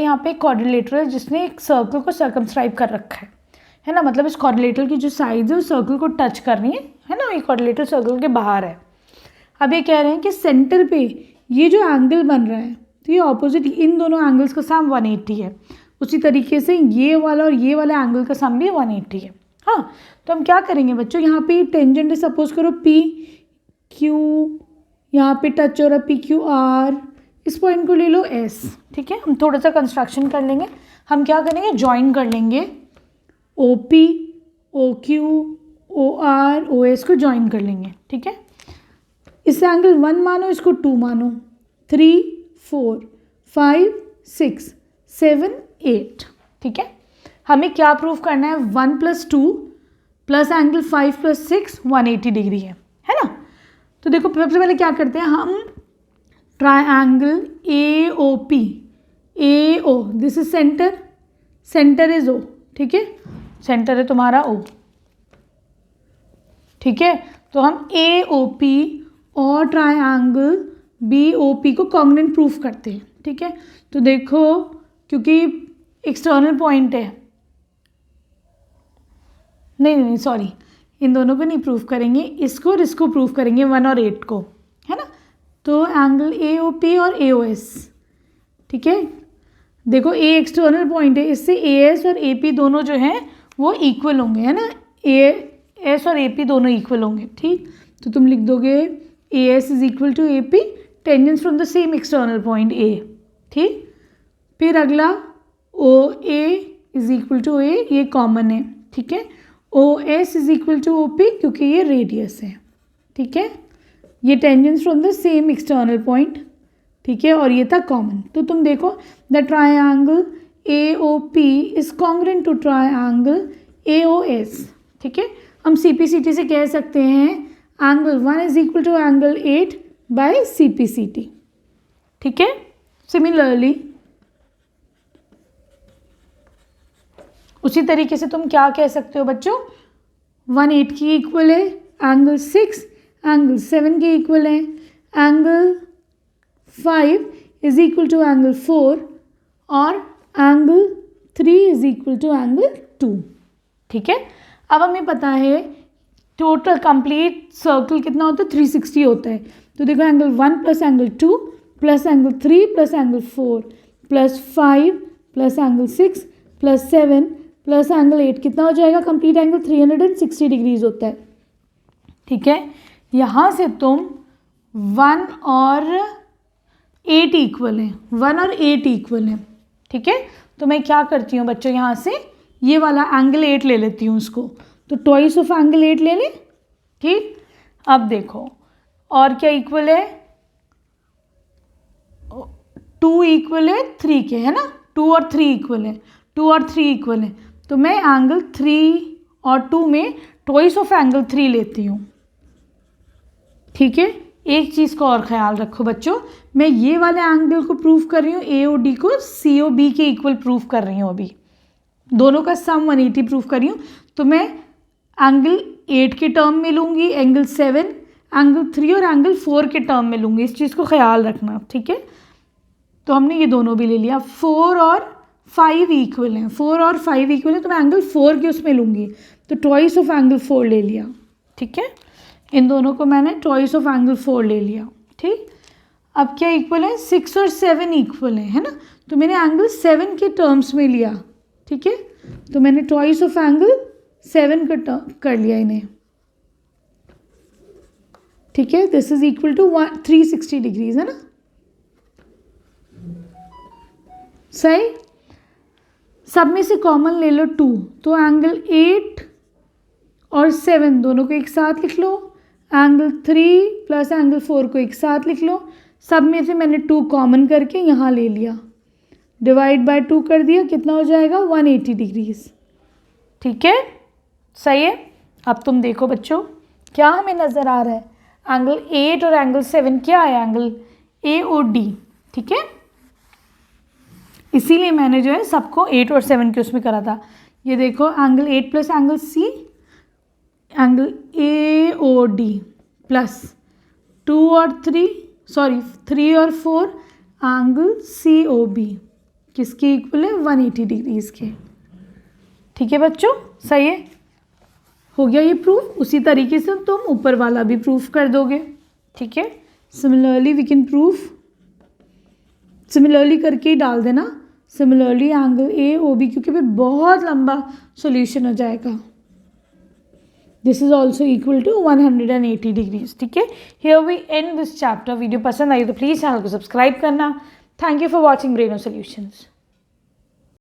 यहाँ पे एक क्वाड्रिलेटरल है जिसने एक सर्कल को सर्कमस्क्राइब कर रखा है ना, मतलब इस क्वाड्रिलेटरल की जो साइड है उस सर्कल को टच कर रही है ना, ये क्वाड्रिलेटरल सर्कल के बाहर है। अब ये कह रहे हैं कि सेंटर पे ये जो एंगल बन रहा है तो ये ऑपोजिट, इन दोनों एंगल्स का सम 180 है। उसी तरीके से ये वाला और ये वाला एंगल का सम भी 180 है। हाँ, तो हम क्या करेंगे बच्चों, यहाँ पे टेंजेंट है, सपोज करो पी क्यू, यहाँ पे टच हो रहा है पी क्यू आर, इस पॉइंट को ले लो एस। ठीक है, हम थोड़ा सा कंस्ट्रक्शन कर लेंगे। हम क्या करेंगे, ज्वाइन कर लेंगे O P, O Q, O R, O S को ज्वाइन कर लेंगे। ठीक है, इस एंगल 1 मानो, इसको 2 मानो, 3 4 5 6 7 8। ठीक है, हमें क्या प्रूव करना है, 1 + 2 प्लस एंगल 5 + 6 180 डिग्री है ना। तो देखो सबसे पहले क्या करते हैं हम, triangle A O P, A O, this is centre, centre is O. ठीक है, सेंटर है तुम्हारा ओ। ठीक है, तो हम ए ओ पी और ट्रायंगल बी ओ पी को कॉन्ग्रुएंट प्रूफ करते हैं। ठीक है, तो देखो क्योंकि एक्सटर्नल पॉइंट है, नहीं सॉरी, इन दोनों को नहीं प्रूफ करेंगे, इसको और इसको प्रूफ करेंगे, 1 और 8 को, है ना। तो एंगल ए ओ पी और ए ओ एस। ठीक है, देखो ए एक्सटर्नल पॉइंट है, इससे ए एस और ए पी दोनों जो हैं वो इक्वल होंगे, है ना, ए एस और ए पी दोनों इक्वल होंगे। ठीक, तो तुम लिख दोगे A S is equal to A P, tangents from the same external point A. ठीक, फिर अगला O A is equal to A, ये कॉमन है। ठीक है, O S is equal to O P क्योंकि ये रेडियस है। ठीक है, ये tangents from the same external point. ठीक है, और ये था कॉमन। तो तुम देखो the triangle A O P is congruent to triangle A O S. ठीक है, हम सी पी सी टी से कह सकते हैं angle 1 is equal to angle 8 by C P C T. ठीक है, सिमिलरली उसी तरीके से तुम क्या कह सकते हो बच्चों, 1 8 की इक्वल है, एंगल 6 एंगल 7 के इक्वल है, angle 5 is equal to angle 4 और angle 3 is equal to angle 2। ठीक है, अब हमें पता है टोटल कंप्लीट सर्कल कितना होता है, 360 होता है। तो देखो angle 1 plus angle 2 plus angle 3 plus angle 4 plus 5 plus angle 6 plus 7 plus angle 8 कितना हो जाएगा, कंप्लीट एंगल 360 डिग्रीज होता है। ठीक है, यहाँ से तुम 1 और 8 इक्वल है, 1 और 8 इक्वल है। ठीक है, तो मैं क्या करती हूँ बच्चों, यहाँ से ये वाला एंगल 8 ले लेती हूँ उसको, तो ट्वाइस ऑफ एंगल 8 ले लें। ठीक, अब देखो और क्या इक्वल है, 2 इक्वल है 3 के, है ना, 2 और 3 इक्वल है, 2 और 3 इक्वल है। तो मैं एंगल 3 और 2 में ट्वाइस ऑफ एंगल 3 लेती हूँ। ठीक है, एक चीज़ का और ख्याल रखो बच्चों, मैं ये वाले एंगल को प्रूफ कर रही हूँ, ए ओ डी को सी ओ बी के इक्वल प्रूफ कर रही हूँ, अभी दोनों का सम 180 प्रूफ कर रही हूँ। तो मैं एंगल 8 के टर्म में लूँगी, एंगल 7, एंगल 3 और एंगल 4 के टर्म में लूँगी, इस चीज़ को ख्याल रखना। ठीक है, तो हमने ये दोनों भी ले लिया, 4 और 5 इक्वल हैं, 4 और 5 इक्वल हैं, तो मैं एंगल 4 के उसमें लूँगी, तो ट्वाइस ऑफ एंगल 4 ले लिया। ठीक है, इन दोनों को मैंने ट्वाइस ऑफ एंगल 4 ले लिया। ठीक, अब क्या इक्वल है, 6 और 7 इक्वल है ना, तो मैंने एंगल 7 के टर्म्स में लिया। ठीक है, तो मैंने ट्वाइस ऑफ एंगल 7 का कर लिया इन्हें। ठीक है, this is equal to 360 degrees, है ना, सही। सब में से कॉमन ले लो 2, तो एंगल 8 और 7 दोनों को एक साथ लिख लो, एंगल 3 प्लस एंगल 4 को एक साथ लिख लो। सब में से मैंने 2 कॉमन करके यहाँ ले लिया, डिवाइड बाय 2 कर दिया, कितना हो जाएगा 180 डिग्रीज। ठीक है, सही है। अब तुम देखो बच्चों क्या हमें नज़र आ रहा है, एंगल 8 और एंगल 7 क्या है, एंगल ए ओ डी। ठीक है, इसीलिए मैंने जो है सबको 8 और 7 के उसमें करा था। ये देखो angle 8 plus angle C, angle A O D plus 2 और 3 और 4 एंगल सी ओ बी किसके इक्वल है, 180 डिग्रीज के। ठीक है बच्चों, सही है, हो गया ये प्रूफ। उसी तरीके से तुम ऊपर वाला भी प्रूफ कर दोगे। ठीक है, similarly we can proof, similarly करके ही डाल देना, similarly angle A O B, क्योंकि फिर बहुत लंबा सॉल्यूशन हो जाएगा। This is also equal to 180 degrees. ठीक है, here we end this chapter. Video पसंद आई तो प्लीज़ चैनल को सब्सक्राइब करना। Thank you for watching Braino solutions.